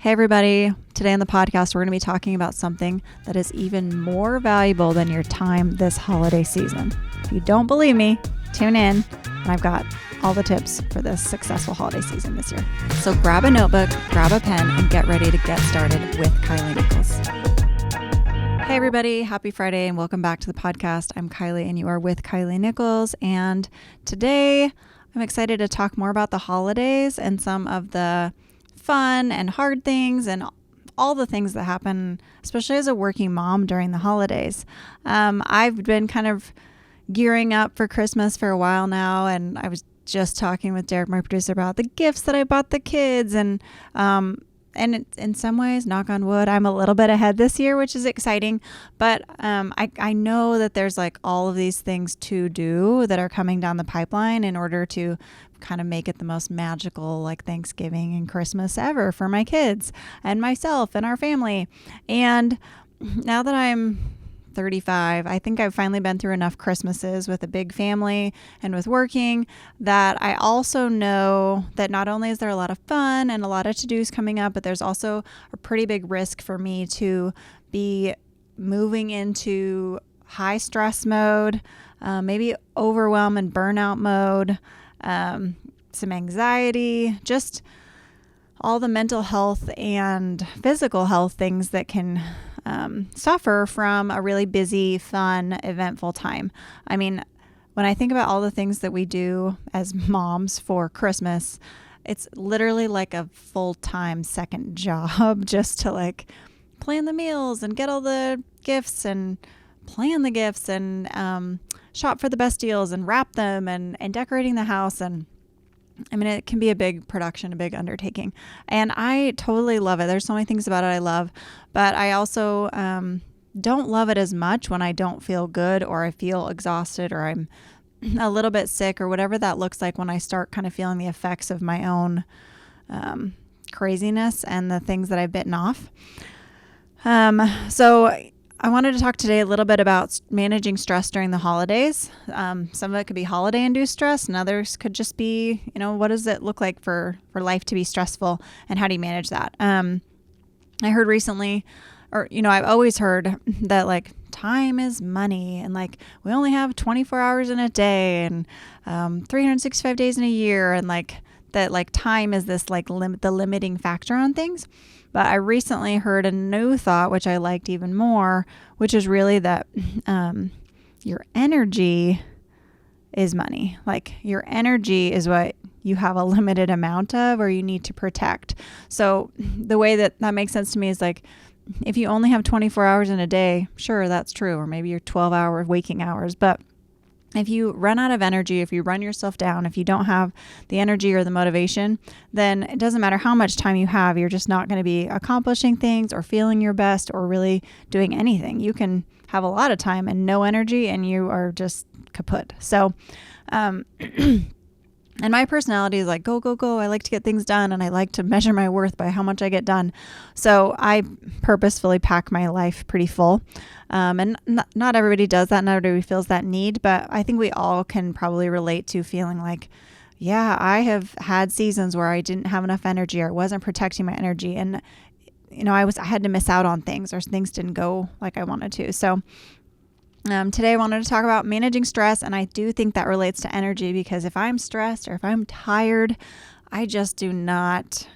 Hey everybody, today on the podcast we're going to be talking about something that is even more valuable than your time this holiday season. If you don't believe me, tune in and I've got all the tips for this successful holiday season this year. So grab a notebook, grab a pen, and get ready to get started with Kilee Nickels. Hey everybody, happy Friday and welcome back to the podcast. I'm Kilee and you are with Kilee Nickels, and today I'm excited to talk more about the holidays and some of the fun and hard things and all the things that happen, especially as a working mom during the holidays. I've been kind of gearing up for Christmas for a while now, and I was just talking with Derek, my producer, about the gifts that I bought the kids, and in some ways, knock on wood, I'm a little bit ahead this year, which is exciting. But I know that there's like all of these things to do that are coming down the pipeline in order to kind of make it the most magical like Thanksgiving and Christmas ever for my kids and myself and our family. And now that I'm 35, I think I've finally been through enough Christmases with a big family and with working that I also know that not only is there a lot of fun and a lot of to-dos coming up, but there's also a pretty big risk for me to be moving into high stress mode, maybe overwhelm and burnout mode, some anxiety, just all the mental health and physical health things that can suffer from a really busy, fun, eventful time. I mean, when I think about all the things that we do as moms for Christmas, it's literally like a full-time second job just to like plan the meals and get all the gifts and plan the gifts and shop for the best deals and wrap them and decorating the house. And I mean, it can be a big production, a big undertaking, and I totally love it. There's so many things about it I love, but I also don't love it as much when I don't feel good or I feel exhausted or I'm a little bit sick or whatever that looks like, when I start kind of feeling the effects of my own craziness and the things that I've bitten off. So I wanted to talk today a little bit about managing stress during the holidays. Some of it could be holiday-induced stress, and others could just be, what does it look like for life to be stressful, and how do you manage that? I heard recently, or, I've always heard that, like, time is money, and, like, we only have 24 hours in a day, and 365 days in a year, and, like, that, like, time is this, like, the limiting factor on things. But I recently heard a new thought, which I liked even more, which is really that your energy is money. Like, your energy is what you have a limited amount of or you need to protect. So the way that makes sense to me is, like, if you only have 24 hours in a day, sure, that's true. Or maybe your 12-hour waking hours. But if you run out of energy, if you run yourself down, if you don't have the energy or the motivation, then it doesn't matter how much time you have. You're just not going to be accomplishing things or feeling your best or really doing anything. You can have a lot of time and no energy and you are just kaput. So, and my personality is like, go, go, go. I like to get things done, and I like to measure my worth by how much I get done. So I purposefully pack my life pretty full. And not everybody does that. Not everybody feels that need, but I think we all can probably relate to feeling like, yeah, I have had seasons where I didn't have enough energy or wasn't protecting my energy. And, I had to miss out on things, or things didn't go like I wanted to. So today I wanted to talk about managing stress, and I do think that relates to energy, because if I'm stressed or if I'm tired, I just do not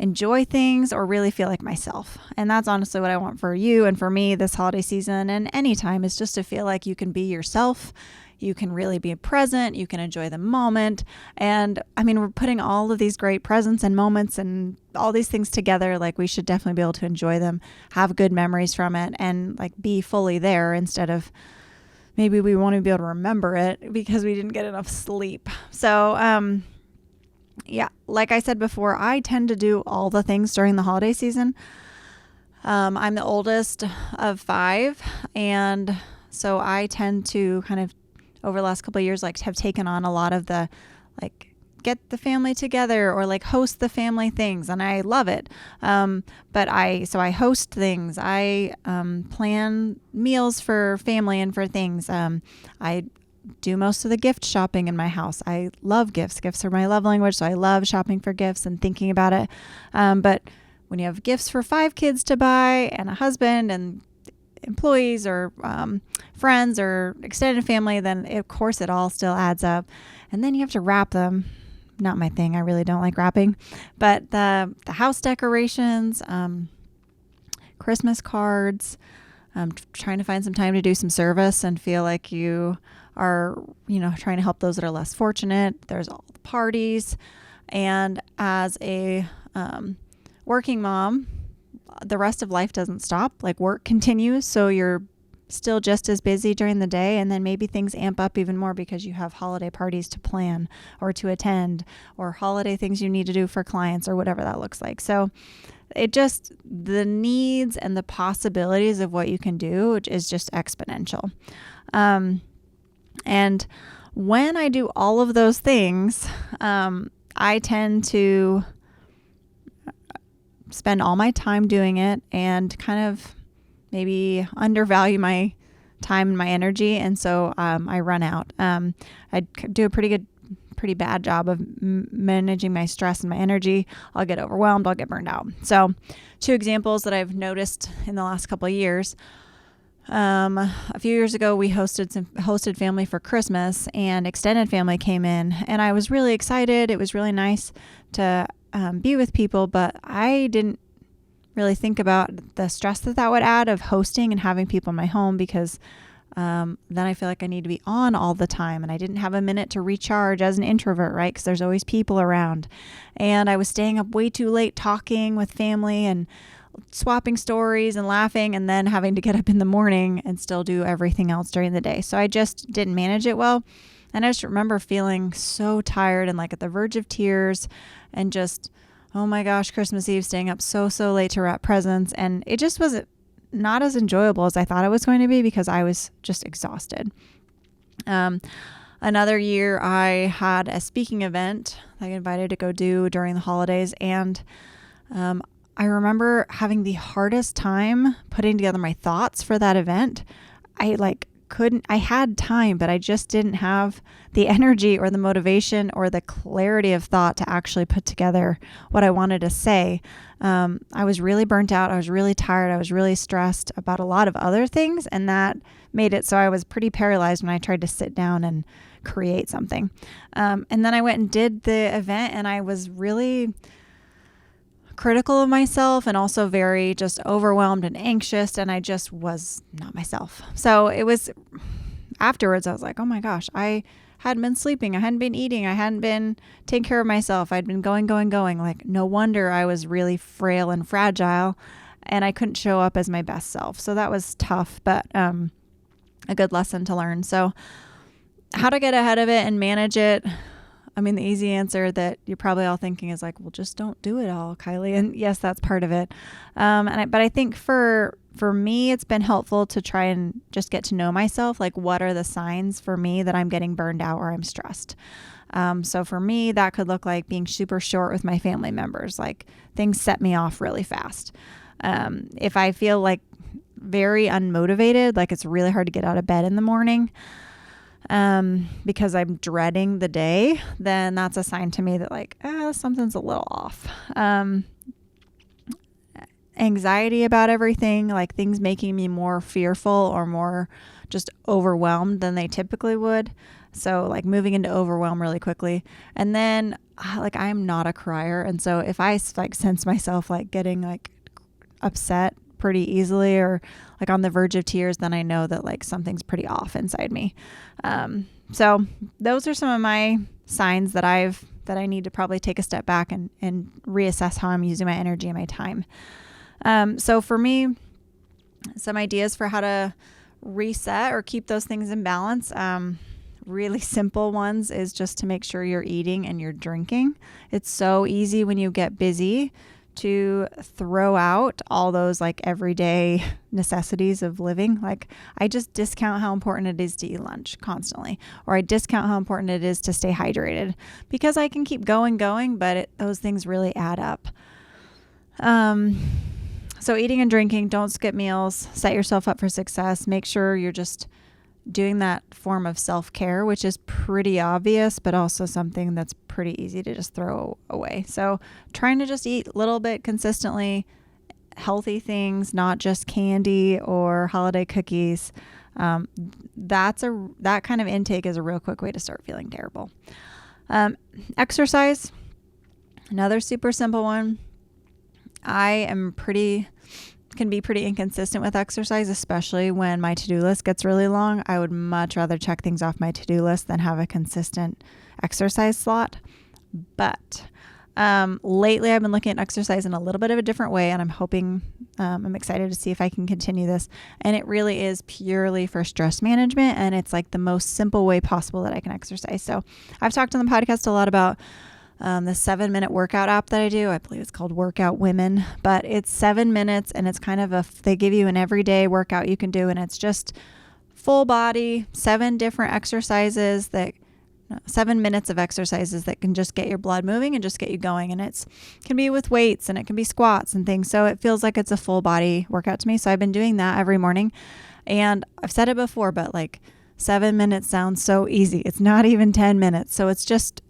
enjoy things or really feel like myself. And that's honestly what I want for you and for me this holiday season and any time, is just to feel like you can be yourself. You can really be present. You can enjoy the moment. And I mean, we're putting all of these great presents and moments and all these things together. Like, we should definitely be able to enjoy them, have good memories from it, and like be fully there, instead of maybe we want to be able to remember it because we didn't get enough sleep. So, yeah, like I said before, I tend to do all the things during the holiday season. I'm the oldest of 5, and so I tend to kind of, over the last couple of years, like, have taken on a lot of the, like, get the family together or like host the family things, and I love it. But I host things. I plan meals for family and for things. I do most of the gift shopping in my house. I love gifts. Gifts are my love language, so I love shopping for gifts and thinking about it. But when you have gifts for 5 kids to buy and a husband and employees or friends or extended family, then of course it all still adds up. And then you have to wrap them. Not my thing. I really don't like wrapping. But the house decorations, Christmas cards, trying to find some time to do some service and feel like you are, trying to help those that are less fortunate. There's all the parties. And as a working mom, the rest of life doesn't stop. Like work continues. So you're still just as busy during the day, and then maybe things amp up even more because you have holiday parties to plan or to attend, or holiday things you need to do for clients, or whatever that looks like. So the needs and the possibilities of what you can do is just exponential. And when I do all of those things, I tend to spend all my time doing it and kind of maybe undervalue my time and my energy. And so I run out. I do a pretty bad job of managing my stress and my energy. I'll get overwhelmed. I'll get burned out. So 2 examples that I've noticed in the last couple of years. A few years ago, we hosted family for Christmas, and extended family came in, and I was really excited. It was really nice to be with people, but I didn't really think about the stress that would add of hosting and having people in my home, because then I feel like I need to be on all the time, and I didn't have a minute to recharge as an introvert, right? Because there's always people around, and I was staying up way too late talking with family and swapping stories and laughing, and then having to get up in the morning and still do everything else during the day. So I just didn't manage it well. And I just remember feeling so tired and like at the verge of tears, and just, oh my gosh, Christmas Eve, staying up so late to wrap presents. And it just was not as enjoyable as I thought it was going to be, because I was just exhausted. Another year I had a speaking event I got invited to go do during the holidays. And, I remember having the hardest time putting together my thoughts for that event. I had time, but I just didn't have the energy or the motivation or the clarity of thought to actually put together what I wanted to say. I was really burnt out. I was really tired. I was really stressed about a lot of other things, and that made it so I was pretty paralyzed when I tried to sit down and create something. And then I went and did the event, and I was really critical of myself, and also very just overwhelmed and anxious, and I just was not myself. So it was afterwards, I was like, oh my gosh, I hadn't been sleeping, I hadn't been eating, I hadn't been taking care of myself, I'd been going. Like, no wonder I was really frail and fragile, and I couldn't show up as my best self. So that was tough, but a good lesson to learn. So how to get ahead of it and manage it. I mean, the easy answer that you're probably all thinking is like, well, just don't do it all, Kilee. And yes, that's part of it. But I think for me, it's been helpful to try and just get to know myself. Like, what are the signs for me that I'm getting burned out or I'm stressed? So for me, that could look like being super short with my family members. Like, things set me off really fast. If I feel like very unmotivated, like it's really hard to get out of bed in the morning, because I'm dreading the day, then that's a sign to me that like, something's a little off. Anxiety about everything, like things making me more fearful or more just overwhelmed than they typically would. So like moving into overwhelm really quickly. And then like, I'm not a crier. And so if I like sense myself like getting like upset pretty easily or like on the verge of tears, then I know that like something's pretty off inside me. So those are some of my signs that I need to probably take a step back and reassess how I'm using my energy and my time. So for me, some ideas for how to reset or keep those things in balance. Really simple ones is just to make sure you're eating and you're drinking. It's so easy when you get busy to throw out all those like everyday necessities of living. Like, I just discount how important it is to eat lunch constantly, or I discount how important it is to stay hydrated, because I can keep going, but those things really add up. So eating and drinking, don't skip meals, set yourself up for success. Make sure you're just doing that form of self-care, which is pretty obvious, but also something that's pretty easy to just throw away. So trying to just eat a little bit consistently, healthy things, not just candy or holiday cookies. That kind of intake is a real quick way to start feeling terrible. Exercise, another super simple one. I can be pretty inconsistent with exercise, especially when my to-do list gets really long. I would much rather check things off my to-do list than have a consistent exercise slot. But lately I've been looking at exercise in a little bit of a different way, and I'm excited to see if I can continue this. And it really is purely for stress management, and it's like the most simple way possible that I can exercise. So I've talked on the podcast a lot about the 7-minute workout app that I do. I believe it's called Workout Women, but it's 7 minutes, and it's kind of they give you an everyday workout you can do, and it's just full body, 7 different exercises 7 minutes of exercises that can just get your blood moving and just get you going. And it can be with weights, and it can be squats and things. So it feels like it's a full body workout to me. So I've been doing that every morning, and I've said it before, but like 7 minutes sounds so easy. It's not even 10 minutes. So it's just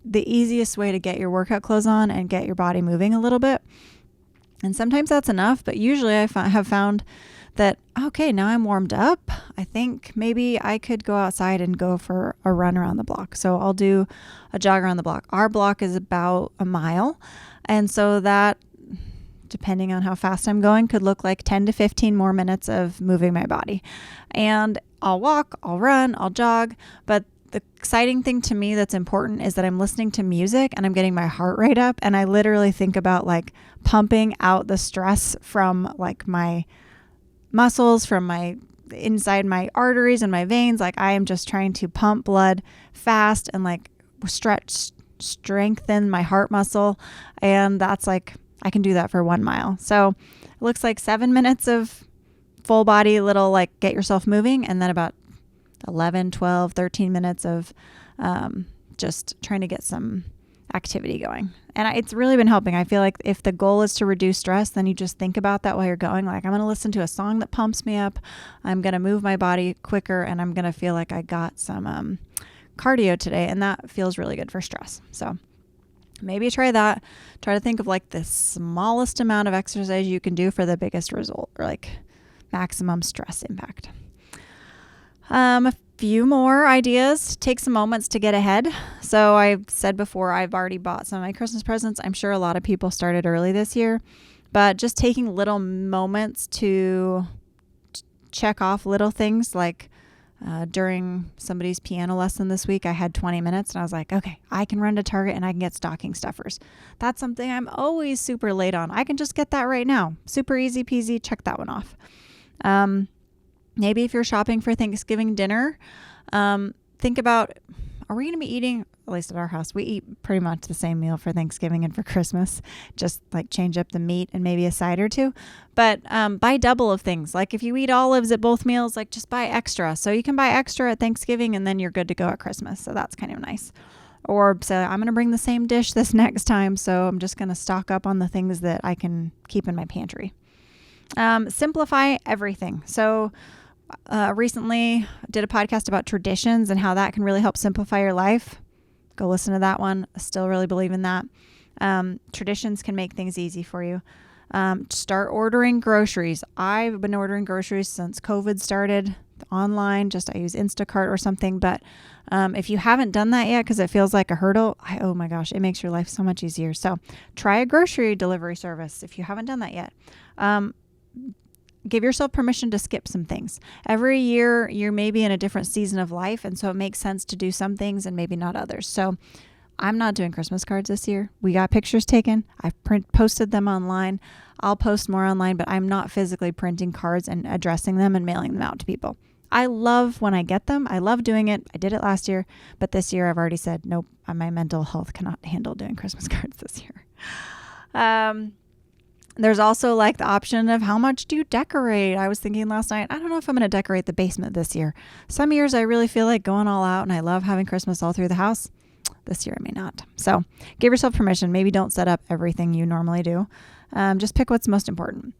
the easiest way to get your workout clothes on and get your body moving a little bit. And sometimes that's enough, but usually I have found that, okay, now I'm warmed up. I think maybe I could go outside and go for a run around the block. So I'll do a jog around the block. Our block is about a mile. And so that, depending on how fast I'm going, could look like 10 to 15 more minutes of moving my body. And I'll walk, I'll run, I'll jog, but the exciting thing to me that's important is that I'm listening to music and I'm getting my heart rate up, and I literally think about like pumping out the stress from like my muscles, from my inside my arteries and my veins. Like I am just trying to pump blood fast and like strengthen my heart muscle. And that's like, I can do that for 1 mile. So it looks like 7 minutes of full body, little like get yourself moving, and then about 11, 12, 13 minutes of just trying to get some activity going. And it's really been helping. I feel like if the goal is to reduce stress, then you just think about that while you're going. Like, I'm going to listen to a song that pumps me up. I'm going to move my body quicker, and I'm going to feel like I got some cardio today. And that feels really good for stress. So maybe try that. Try to think of like the smallest amount of exercise you can do for the biggest result, or like maximum stress impact. A few more ideas. Take some moments to get ahead. So I've said before, I've already bought some of my Christmas presents. I'm sure a lot of people started early this year, but just taking little moments to check off little things. Like during somebody's piano lesson this week, I had 20 minutes and I was like, okay, I can run to Target and I can get stocking stuffers. That's something I'm always super late on. I can just get that right now. Super easy peasy. Check that one off. Maybe if you're shopping for Thanksgiving dinner, think about, are we going to be eating, at least at our house, we eat pretty much the same meal for Thanksgiving and for Christmas, just like change up the meat and maybe a side or two. But buy double of things. Like if you eat olives at both meals, like just buy extra. So you can buy extra at Thanksgiving and then you're good to go at Christmas. So that's kind of nice. Or say, I'm going to bring the same dish this next time, so I'm just going to stock up on the things that I can keep in my pantry. Simplify everything. So recently did a podcast about traditions and how that can really help simplify your life. Go listen to that one. I still really believe in that. Traditions can make things easy for you. Start ordering groceries. I've been ordering groceries since COVID started online. Just I use Instacart or something. But if you haven't done that yet, because it feels like a hurdle, oh my gosh, it makes your life so much easier. So try a grocery delivery service if you haven't done that yet. Give yourself permission to skip some things. Every year, you're maybe in a different season of life, and so it makes sense to do some things and maybe not others. So I'm not doing Christmas cards this year. We got pictures taken. I've posted them online. I'll post more online, but I'm not physically printing cards and addressing them and mailing them out to people. I love when I get them. I love doing it. I did it last year, but this year I've already said, nope, my mental health cannot handle doing Christmas cards this year. There's also like the option of how much do you decorate? I was thinking last night, I don't know if I'm going to decorate the basement this year. Some years I really feel like going all out and I love having Christmas all through the house. This year I may not. So give yourself permission. Maybe don't set up everything you normally do. Just pick what's most important.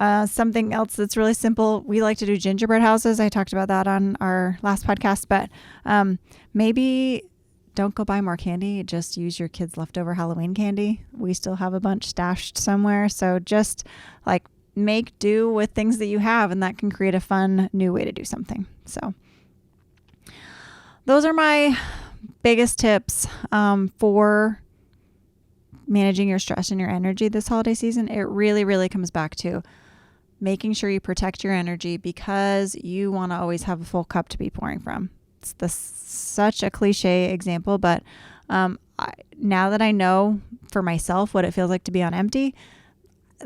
Something else that's really simple. We like to do gingerbread houses. I talked about that on our last podcast, but maybe don't go buy more candy. Just use your kids' leftover Halloween candy. We still have a bunch stashed somewhere. So just like make do with things that you have, and that can create a fun new way to do something. So those are my biggest tips for managing your stress and your energy this holiday season. It really, really comes back to making sure you protect your energy, because you want to always have a full cup to be pouring from. It's such a cliche example, but now that I know for myself what it feels like to be on empty,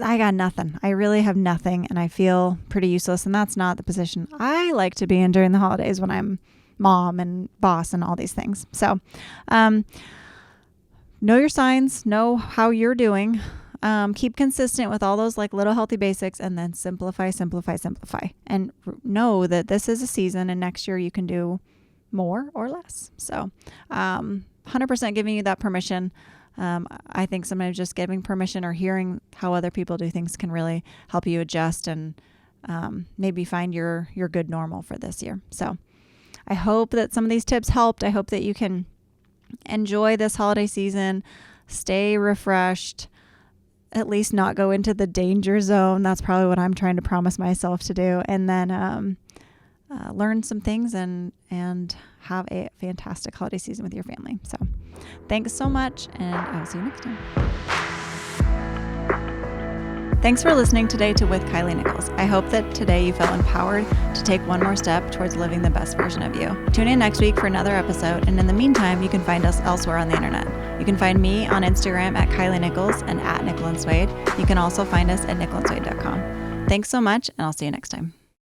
I got nothing. I really have nothing, and I feel pretty useless. And that's not the position I like to be in during the holidays when I'm mom and boss and all these things. So know your signs, know how you're doing. Keep consistent with all those like little healthy basics, and then simplify, and know that this is a season, and next year you can do more or less. So 100% giving you that permission. I think sometimes just giving permission or hearing how other people do things can really help you adjust and maybe find your good normal for this year. So I hope that some of these tips helped. I hope that you can enjoy this holiday season, stay refreshed, at least not go into the danger zone. That's probably what I'm trying to promise myself to do. And then learn some things and have a fantastic holiday season with your family. So thanks so much, and I will see you next time. Thanks for listening today to With Kilee Nickels. I hope that today you felt empowered to take one more step towards living the best version of you. Tune in next week for another episode, and in the meantime, you can find us elsewhere on the internet. You can find me on Instagram at Kilee Nickels and at Nickel and Suede. You can also find us at nickelandswade.com. Thanks so much, and I'll see you next time.